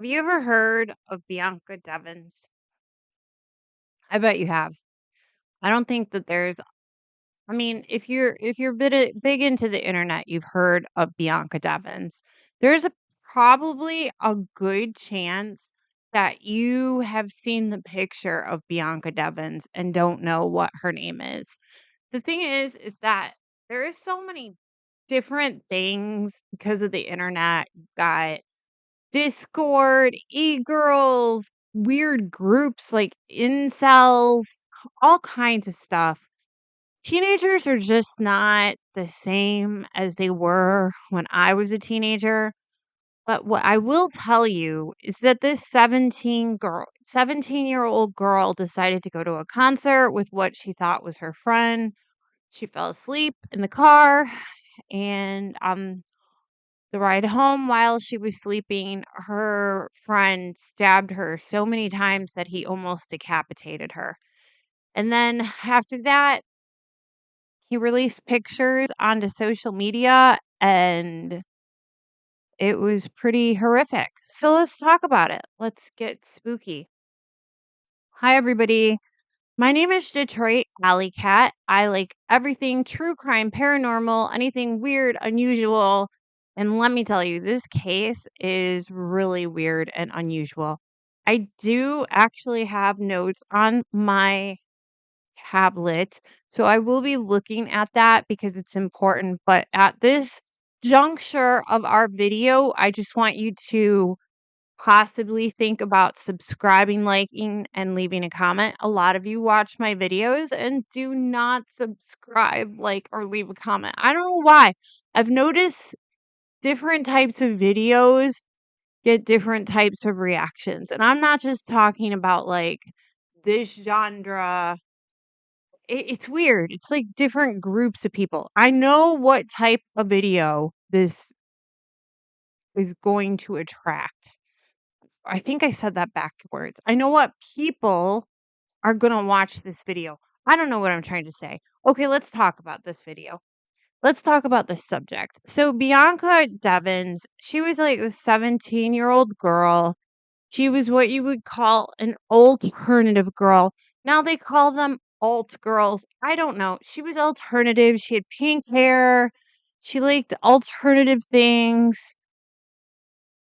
Have you ever heard of Bianca Devins? I bet you have. I don't think that there's if you're big into the internet, you've heard of Bianca Devins. There's probably a good chance that you have seen the picture of Bianca Devins and don't know what her name is. The thing is that there is so many different things because of the internet. You've got Discord, e-girls, weird groups like incels, all kinds of stuff. Teenagers are just not the same as they were when I was a teenager. But what I will tell you is that this 17-year-old girl decided to go to a concert with what she thought was her friend. She fell asleep in the car and the ride home while she was sleeping, her friend stabbed her so many times that he almost decapitated her. And then after that, he released pictures onto social media and it was pretty horrific. So let's talk about it. Let's get spooky. Hi, everybody. My name is Detroit Allycat. I like everything true crime, paranormal, anything weird, unusual. And let me tell you, this case is really weird and unusual. I do actually have notes on my tablet, so I will be looking at that because it's important. But at this juncture of our video, I just want you to possibly think about subscribing, liking, and leaving a comment. A lot of you watch my videos and do not subscribe, like, or leave a comment. I don't know why. I've noticed different types of videos get different types of reactions. And I'm not just talking about like this genre. It's weird. It's like different groups of people. I know what type of video this is going to attract. I think I said that backwards. I know what people are going to watch this video. I don't know what I'm trying to say. Okay, let's talk about this video. Let's talk about this subject. So, Bianca Devins, she was like a 17-year-old girl. She was what you would call an alternative girl. Now they call them alt girls. I don't know. She was alternative. She had pink hair. She liked alternative things.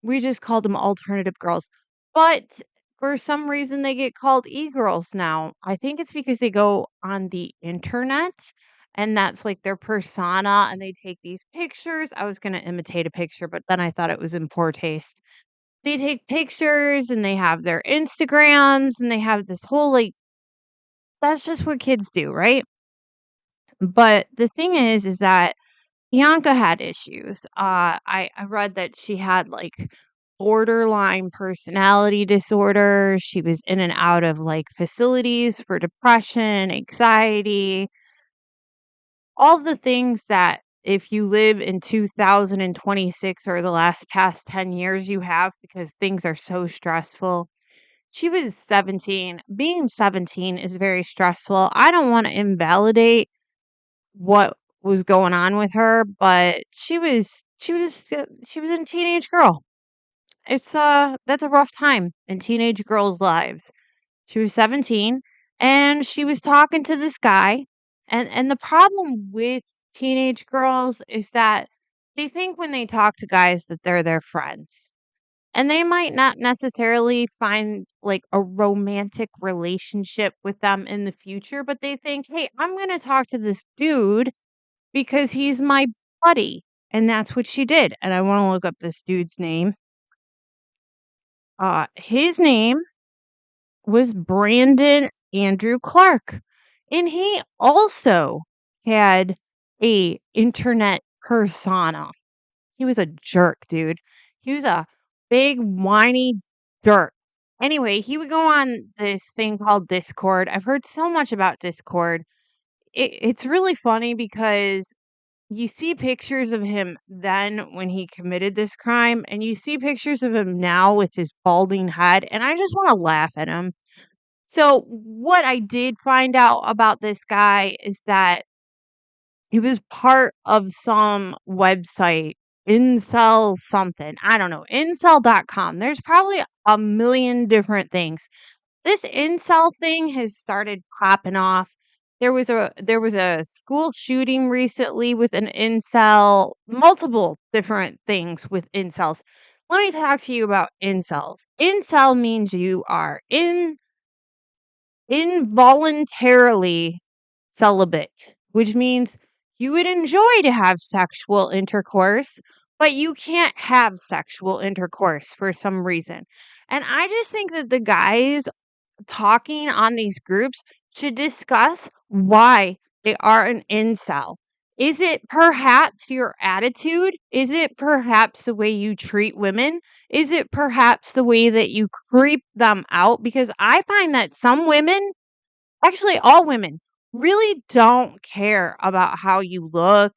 We just called them alternative girls. But for some reason, they get called e-girls now. I think it's because they go on the internet and that's like their persona and they take these pictures. I was going to imitate a picture, but then I thought it was in poor taste. They take pictures and they have their Instagrams and they have this whole like, that's just what kids do, right? But the thing is that Bianca had issues. I read that she had like borderline personality disorder. She was in and out of like facilities for depression, anxiety, all the things that if you live in 2026 or the last past 10 years you have because things are so stressful. She was 17. Being 17 is very stressful. I don't want to invalidate what was going on with her, but she was a teenage girl. It's that's a rough time in teenage girls' lives. She was 17 and she was talking to this guy. And the problem with teenage girls is that they think when they talk to guys that they're their friends. And they might not necessarily find like a romantic relationship with them in the future, but they think, "Hey, I'm going to talk to this dude because he's my buddy." And that's what she did. And I want to look up this dude's name. His name was Brandon Andrew Clark. And he also had a internet persona. He was a jerk, dude. He was a big whiny jerk. Anyway, he would go on this thing called Discord. I've heard so much about Discord. It's really funny because you see pictures of him then when he committed this crime, and you see pictures of him now with his balding head, and I just want to laugh at him. So, what I did find out about this guy is that he was part of some website incel something. I don't know. Incel.com. There's probably a million different things. This incel thing has started popping off. There was a school shooting recently with an incel, multiple different things with incels. Let me talk to you about incels. Incel means you are involuntarily celibate, which means you would enjoy to have sexual intercourse, but you can't have sexual intercourse for some reason. And I just think that the guys talking on these groups to discuss why they are an incel. Is it perhaps your attitude? Is it perhaps the way you treat women? Is it perhaps the way that you creep them out? Because I find that some women, actually all women, really don't care about how you look,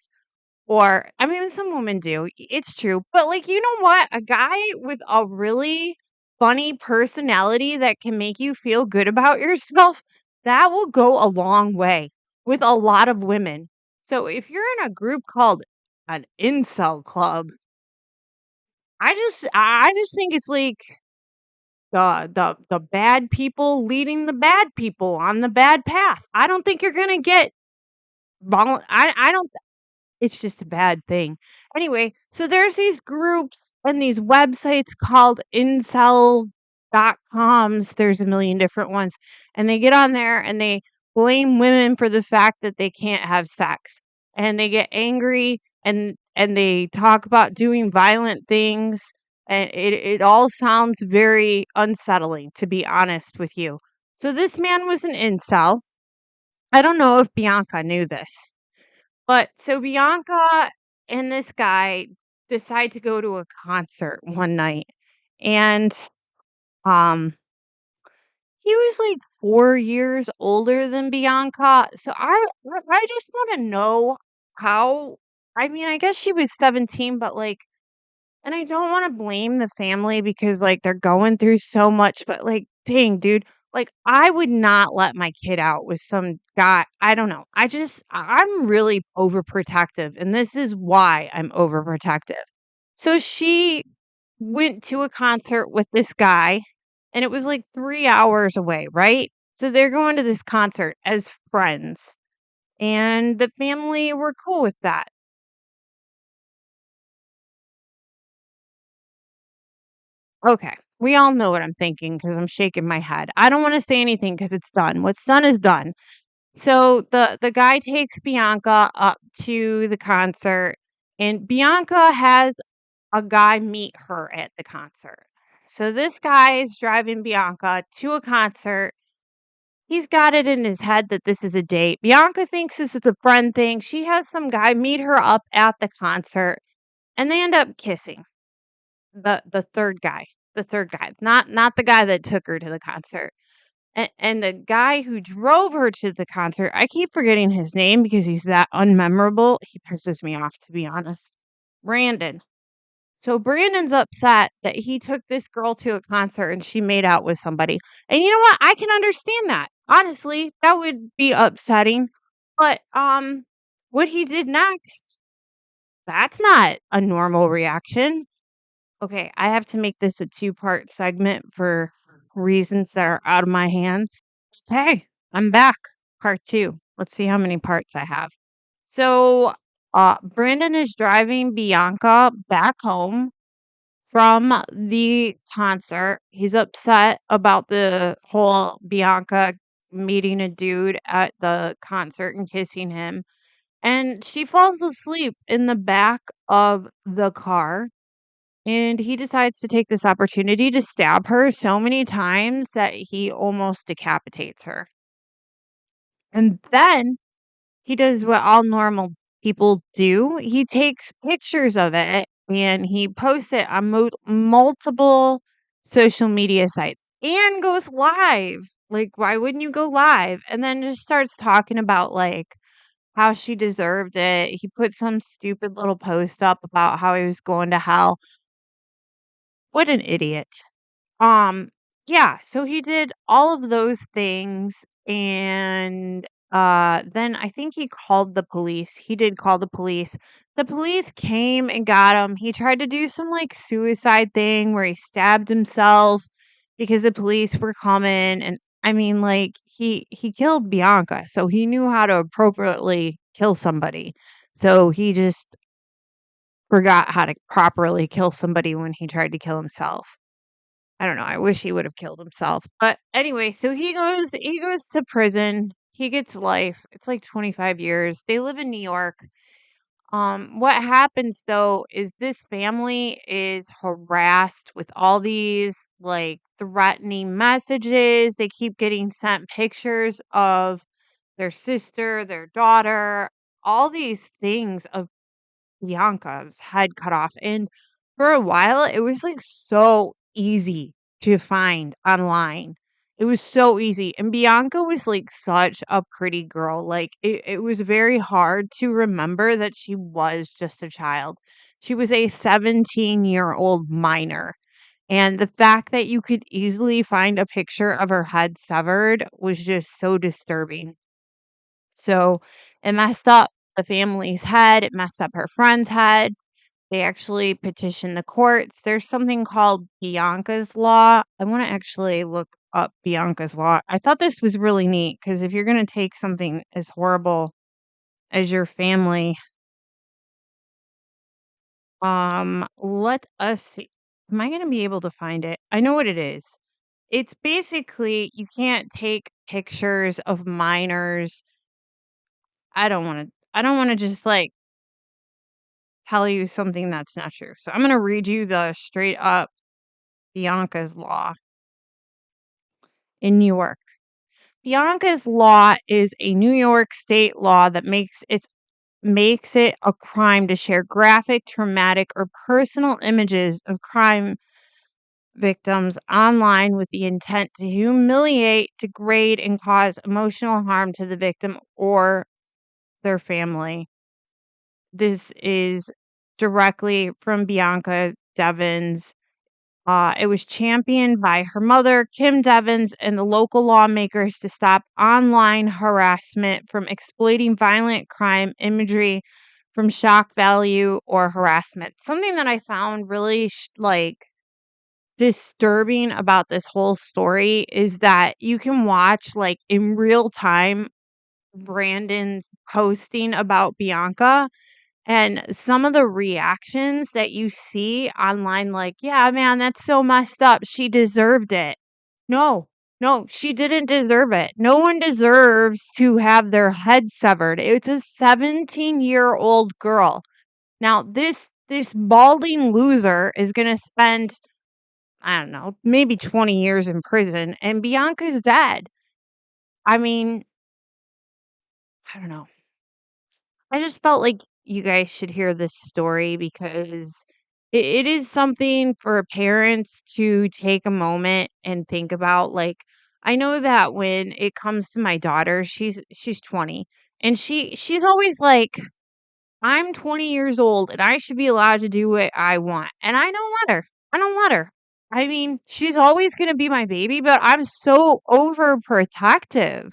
or, I mean, some women do, it's true, but, like, you know what? A guy with a really funny personality that can make you feel good about yourself, that will go a long way with a lot of women. So, if you're in a group called an incel club, I just think it's like the bad people leading the bad people on the bad path. I don't think you're gonna get I don't it's just a bad thing. Anyway, so there's these groups and these websites called incel.coms. There's a million different ones. And they get on there and they blame women for the fact that they can't have sex. And they get angry and they talk about doing violent things. And it all sounds very unsettling, to be honest with you. So this man was an incel. I don't know if Bianca knew this. But so Bianca and this guy decide to go to a concert one night, and um he was like 4 years older than Bianca. So I just want to know how, I mean, I guess she was 17, but like, and I don't wanna blame the family because, like, they're going through so much, but, like, dang, dude, like, I would not let my kid out with some guy. I don't know. I'm really overprotective, and this is why I'm overprotective. So she went to a concert with this guy, and it was, like, 3 hours away, right? So they're going to this concert as friends, and the family were cool with that. Okay. We all know what I'm thinking because 'cause I'm shaking my head. I don't wanna say anything because it's done. What's done is done. So the guy takes Bianca up to the concert, and Bianca has a guy meet her at the concert. So this guy is driving Bianca to a concert. He's got it in his head that this is a date. Bianca thinks this is a friend thing. She has some guy meet her up at the concert, and they end up kissing. The 3rd guy, not the guy that took her to the concert. And the guy who drove her to the concert, I keep forgetting his name because he's that unmemorable. He pisses me off, to be honest. Brandon. So Brandon's upset that he took this girl to a concert and she made out with somebody. And you know what? I can understand that. Honestly, that would be upsetting. But what he did next, that's not a normal reaction. Okay, I have to make this a two-part segment for reasons that are out of my hands. Hey, I'm back. Part 2. Let's see how many parts I have. So, Brandon is driving Bianca back home from the concert. He's upset about the whole Bianca meeting a dude at the concert and kissing him. And she falls asleep in the back of the car, and he decides to take this opportunity to stab her so many times that he almost decapitates her. And then he does what all normal people do. He takes pictures of it and he posts it on multiple social media sites and goes live. Like, why wouldn't you go live? And then just starts talking about like how she deserved it. He put some stupid little post up about how he was going to hell. What an idiot. Um, yeah, so he did all of those things, and Then I think he called the police. He did call the police. The police came and got him. He tried to do some like suicide thing where he stabbed himself because the police were coming. And I mean, like he killed Bianca, so he knew how to appropriately kill somebody. So he just forgot how to properly kill somebody when he tried to kill himself. I don't know, I wish he would've killed himself, but anyway, so he goes to prison, he gets life, it's like 25 years, they live in New York. What happens though is this family is harassed with all these, like, threatening messages, they keep getting sent pictures of their sister, their daughter, all these things of Bianca's head cut off, and for a while, it was, like, so easy to find online. It was so easy, and Bianca was, like, such a pretty girl, like, it was very hard to remember that she was just a child. She was a 17-year-old minor, and the fact that you could easily find a picture of her head severed was just so disturbing. So, it messed up the family's head, it messed up her friend's head. They actually petitioned the courts. There's something called Bianca's Law. I wanna actually look up Bianca's Law. I thought this was really neat because if you're gonna take something as horrible as your family, let us see. Am I gonna be able to find it? I know what it is. It's basically you can't take pictures of minors. I don't wanna just, like, tell you something that's not true. So I'm gonna read you the straight up Bianca's Law in New York. Bianca's Law is a New York state law that makes it a crime to share graphic, traumatic, or personal images of crime victims online with the intent to humiliate, degrade, and cause emotional harm to the victim or their family. This is directly from Bianca Devins. It was championed by her mother, Kim Devins, and the local lawmakers to stop online harassment from exploiting violent crime imagery from shock value or harassment. Something that I found really like disturbing about this whole story is that you can watch like in real time Brandon's posting about Bianca and some of the reactions that you see online, like, "Yeah, man, that's so messed up. She deserved it." No, no, she didn't deserve it. No one deserves to have their head severed. It's a 17-year-old girl. Now, this balding loser is gonna spend, I don't know, maybe 20 years in prison, and Bianca's dead. I mean, I don't know. I just felt like you guys should hear this story because it is something for parents to take a moment and think about. Like, I know that when it comes to my daughter, she's 20, and she's always like, "I'm 20 years old and I should be allowed to do what I want." And I don't let her. I don't let her. I mean, she's always going to be my baby, but I'm so overprotective.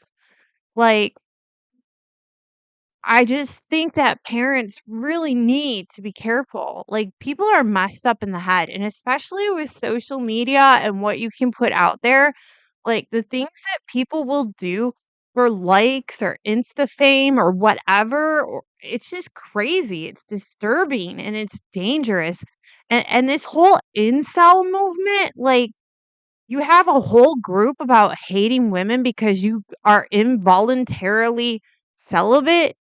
Like, I just think that parents really need to be careful. Like, people are messed up in the head, and especially with social media and what you can put out there, like the things that people will do for likes or Insta fame or whatever, or it's just crazy. It's disturbing and it's dangerous. And this whole incel movement, like you have a whole group about hating women because you are involuntarily celibate.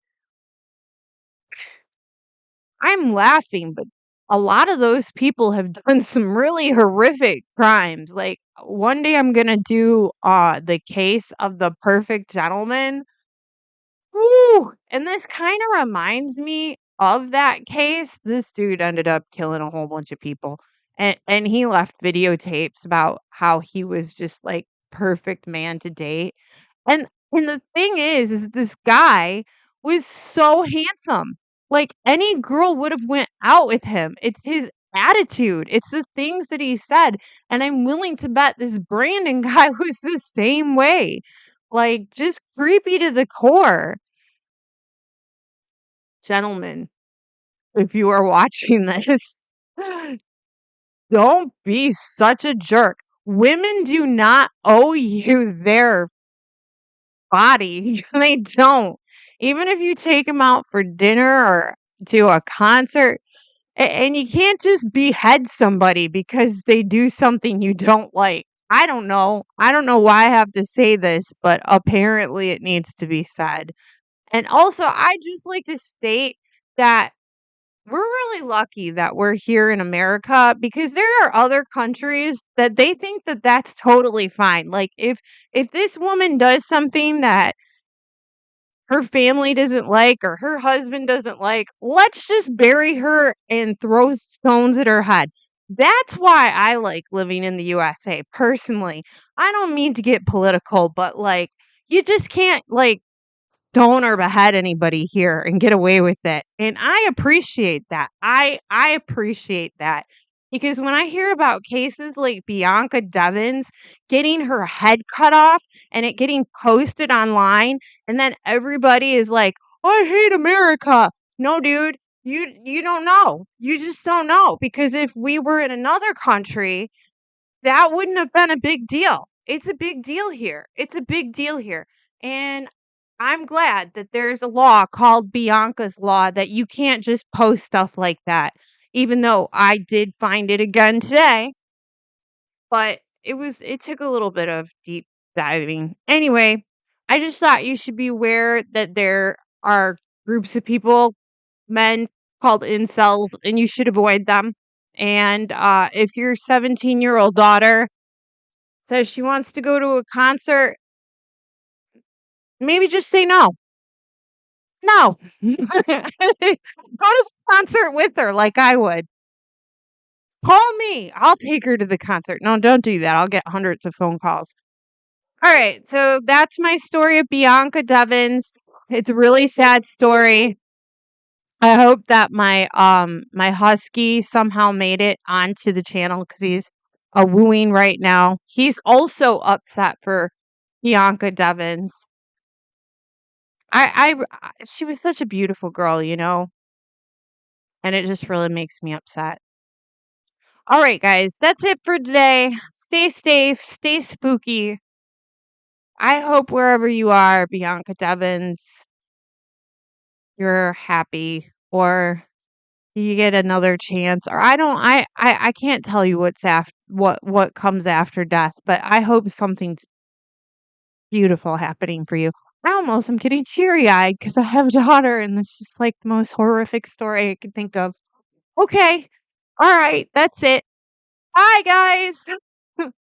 I'm laughing, but a lot of those people have done some really horrific crimes. Like one day I'm gonna do the case of the perfect gentleman. Woo! And this kind of reminds me of that case. This dude ended up killing a whole bunch of people. And he left videotapes about how he was just like perfect man to date. And the thing is this guy was so handsome. Like, any girl would have went out with him. It's his attitude. It's the things that he said, and I'm willing to bet this Brandon guy was the same way. Like, just creepy to the core. Gentlemen, if you are watching this, don't be such a jerk. Women do not owe you their body. They don't. Even if you take them out for dinner or to a concert, and you can't just behead somebody because they do something you don't like. I don't know. I don't know why I have to say this, but apparently it needs to be said. And also, I just like to state that we're really lucky that we're here in America because there are other countries that they think that that's totally fine. Like if this woman does something that her family doesn't like or her husband doesn't like, let's just bury her and throw stones at her head. That's why I like living in the USA personally. I don't mean to get political, but like you just can't like stone or behead anybody here and get away with it. And I appreciate that. I appreciate that. Because when I hear about cases like Bianca Devins getting her head cut off and it getting posted online and then everybody is like, "I hate America." No, dude, you don't know. You just don't know because if we were in another country that wouldn't have been a big deal. It's a big deal here. It's a big deal here. And I'm glad that there's a law called Bianca's Law that you can't just post stuff like that. Even though I did find it again today, but it took a little bit of deep diving. Anyway, I just thought you should be aware that there are groups of people, men called incels, and you should avoid them. And if your 17-year-old daughter says she wants to go to a concert, maybe just say no. No. Go to the concert with her like I would. Call me. I'll take her to the concert. No, don't do that. I'll get hundreds of phone calls. All right. So that's my story of Bianca Devins. It's a really sad story. I hope that my husky somehow made it onto the channel because he's a wooing right now. He's also upset for Bianca Devins. She was such a beautiful girl, and it just really makes me upset. All right, guys, that's it for today. Stay safe, stay spooky. I hope wherever you are, Bianca Devins, you're happy or you get another chance. Or I can't tell you what's after what comes after death, but I hope something's beautiful happening for you. I almost am getting teary eyed because I have a daughter, and it's just like the most horrific story I could think of. Okay. All right. That's it. Bye, guys. Woo!